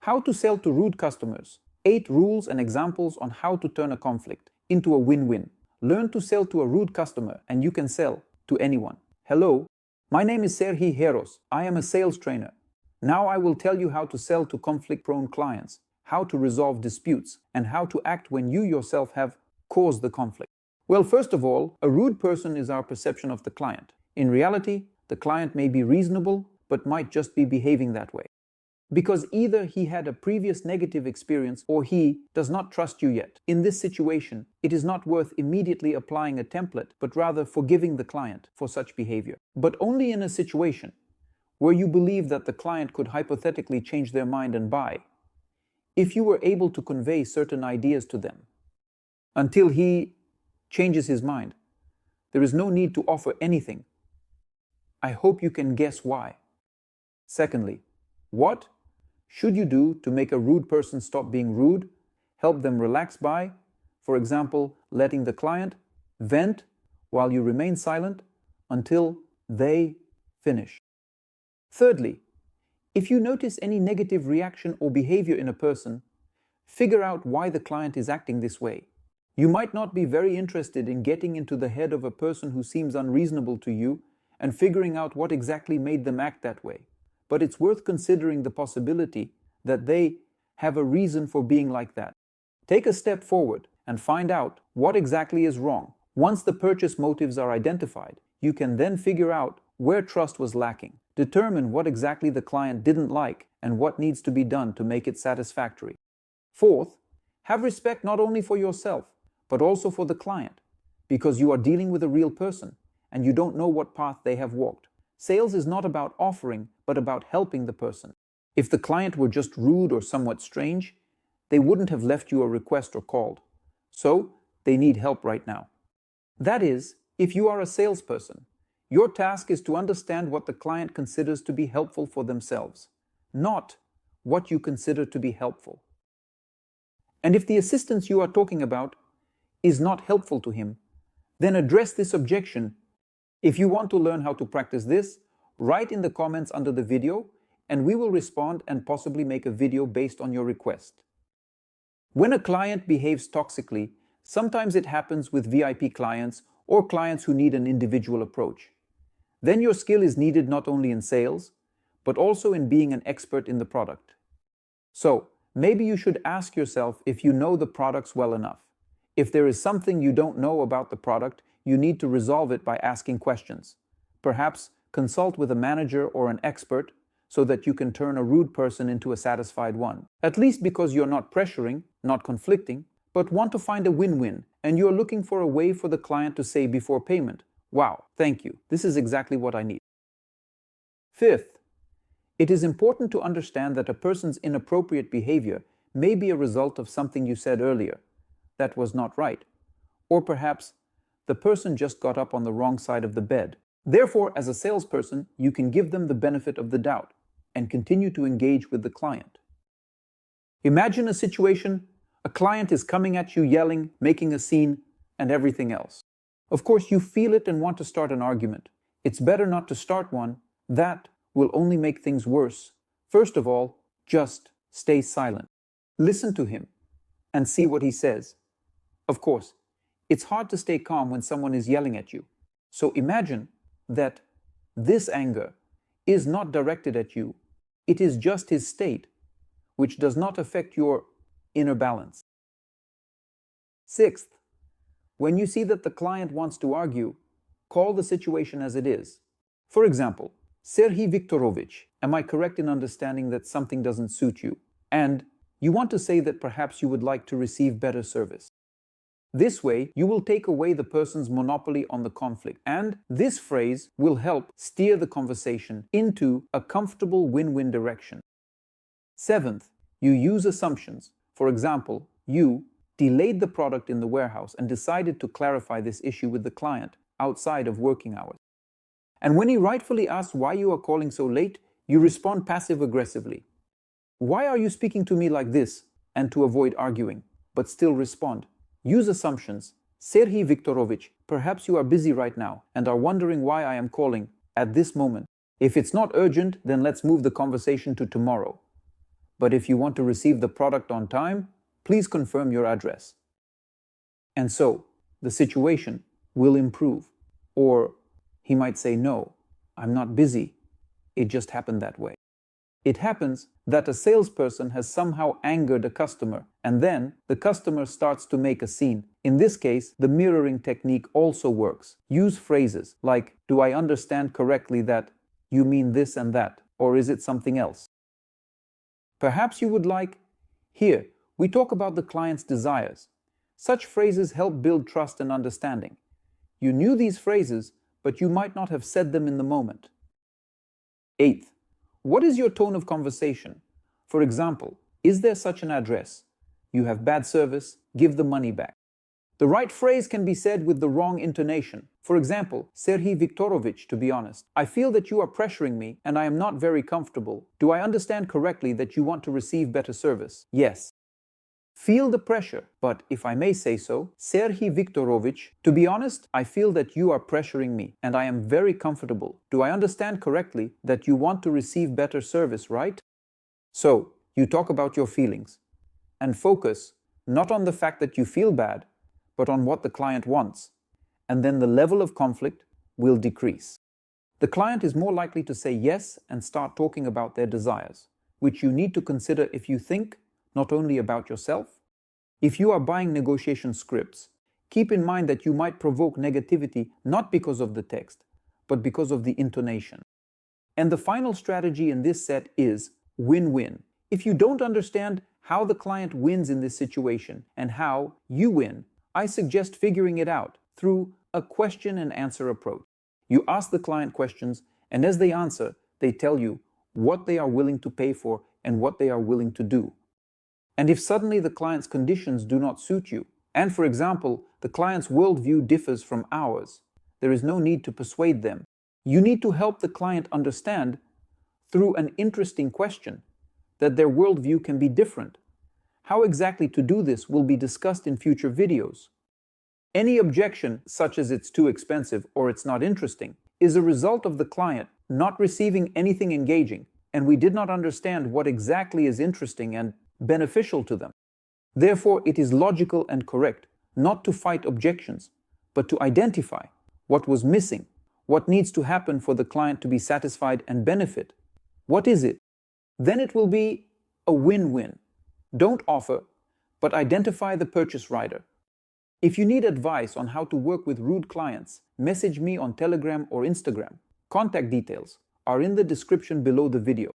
How to sell to rude customers. 8 rules and examples on how to turn a conflict into a win-win. Learn to sell to a rude customer and you can sell to anyone. Hello, my name is Gerus. I am a sales trainer. Now I will tell you how to sell to conflict-prone clients, how to resolve disputes, and how to act when you yourself have caused the conflict. Well, first of all, a rude person is our perception of the client. In reality, the client may be reasonable, but might just be behaving that way. Because either he had a previous negative experience or he does not trust you yet. In this situation, it is not worth immediately applying a template, but rather forgiving the client for such behavior. But only in a situation where you believe that the client could hypothetically change their mind and buy, if you were able to convey certain ideas to them. Until he changes his mind, there is no need to offer anything. I hope you can guess why. Secondly, what should you do to make a rude person stop being rude? Help them relax by, for example, letting the client vent while you remain silent until they finish. Thirdly, if you notice any negative reaction or behavior in a person, figure out why the client is acting this way. You might not be very interested in getting into the head of a person who seems unreasonable to you and figuring out what exactly made them act that way. But it's worth considering the possibility that they have a reason for being like that. Take a step forward and find out what exactly is wrong. Once the purchase motives are identified, you can then figure out where trust was lacking. Determine what exactly the client didn't like and what needs to be done to make it satisfactory. Fourth, have respect not only for yourself, but also for the client, because you are dealing with a real person and you don't know what path they have walked. Sales is not about offering, but about helping the person. If the client were just rude or somewhat strange, they wouldn't have left you a request or called. So, they need help right now. That is, if you are a salesperson, your task is to understand what the client considers to be helpful for themselves, not what you consider to be helpful. And if the assistance you are talking about is not helpful to him, then address this objection. If you want to learn how to practice this, write in the comments under the video and we will respond and possibly make a video based on your request. When a client behaves toxically, sometimes it happens with VIP clients or clients who need an individual approach. Then your skill is needed not only in sales, but also in being an expert in the product. So, maybe you should ask yourself if you know the products well enough. If there is something you don't know about the product, you need to resolve it by asking questions. Perhaps consult with a manager or an expert so that you can turn a rude person into a satisfied one. At least because you're not pressuring, not conflicting, but want to find a win-win and you're looking for a way for the client to say before payment, "Wow, thank you. This is exactly what I need." Fifth, it is important to understand that a person's inappropriate behavior may be a result of something you said earlier that was not right, or perhaps the person just got up on the wrong side of the bed. Therefore, as a salesperson, you can give them the benefit of the doubt and continue to engage with the client. Imagine a situation, a client is coming at you yelling, making a scene, and everything else. Of course, you feel it and want to start an argument. It's better not to start one. That will only make things worse. First of all, just stay silent. Listen to him and see what he says. Of course, it's hard to stay calm when someone is yelling at you. So imagine that this anger is not directed at you. It is just his state, which does not affect your inner balance. Sixth, when you see that the client wants to argue, call the situation as it is. For example, Serhii Viktorovich, am I correct in understanding that something doesn't suit you? And you want to say that perhaps you would like to receive better service. This way, you will take away the person's monopoly on the conflict, and this phrase will help steer the conversation into a comfortable win-win direction. Seventh, you use assumptions. For example, you delayed the product in the warehouse and decided to clarify this issue with the client outside of working hours. And when he rightfully asks why you are calling so late, you respond passive-aggressively. Why are you speaking to me like this? And to avoid arguing, but still respond. Use assumptions. Serhii Viktorovich, perhaps you are busy right now and are wondering why I am calling at this moment. If it's not urgent, then let's move the conversation to tomorrow. but if you want to receive the product on time, please confirm your address. And so, the situation will improve. Or he might say, no, I'm not busy. It just happened that way. It happens that a salesperson has somehow angered a customer, and then the customer starts to make a scene. In this case, the mirroring technique also works. Use phrases like, do I understand correctly that you mean this and that, or is it something else? Perhaps you would like, here, we talk about the client's desires. Such phrases help build trust and understanding. You knew these phrases, but you might not have said them in the moment. Eighth, what is your tone of conversation? For example, is there such an address? You have bad service, give the money back. The right phrase can be said with the wrong intonation. For example, Serhii Viktorovich, to be honest, I feel that you are pressuring me and I am not very comfortable. Do I understand correctly that you want to receive better service? Yes. Feel the pressure, but if I may say so, Serhii Viktorovich, to be honest, I feel that you are pressuring me and I am very comfortable. Do I understand correctly that you want to receive better service, right? So, you talk about your feelings and focus not on the fact that you feel bad, but on what the client wants, and then the level of conflict will decrease. The client is more likely to say yes and start talking about their desires, which you need to consider if you think not only about yourself. If you are buying negotiation scripts, keep in mind that you might provoke negativity not because of the text, but because of the intonation. And the final strategy in this set is win-win. If you don't understand how the client wins in this situation and how you win, I suggest figuring it out through a question and answer approach. You ask the client questions, and as they answer, they tell you what they are willing to pay for and what they are willing to do. And if suddenly the client's conditions do not suit you, and for example, the client's worldview differs from ours, there is no need to persuade them. You need to help the client understand, through an interesting question, that their worldview can be different. How exactly to do this will be discussed in future videos. Any objection, such as it's too expensive or it's not interesting, is a result of the client not receiving anything engaging, and we did not understand what exactly is interesting and beneficial to them. Therefore, it is logical and correct not to fight objections, but to identify what was missing, what needs to happen for the client to be satisfied and benefit. What is it? Then it will be a win-win. Don't offer, but identify the purchase rider. If you need advice on how to work with rude clients, message me on Telegram or Instagram. Contact details are in the description below the video.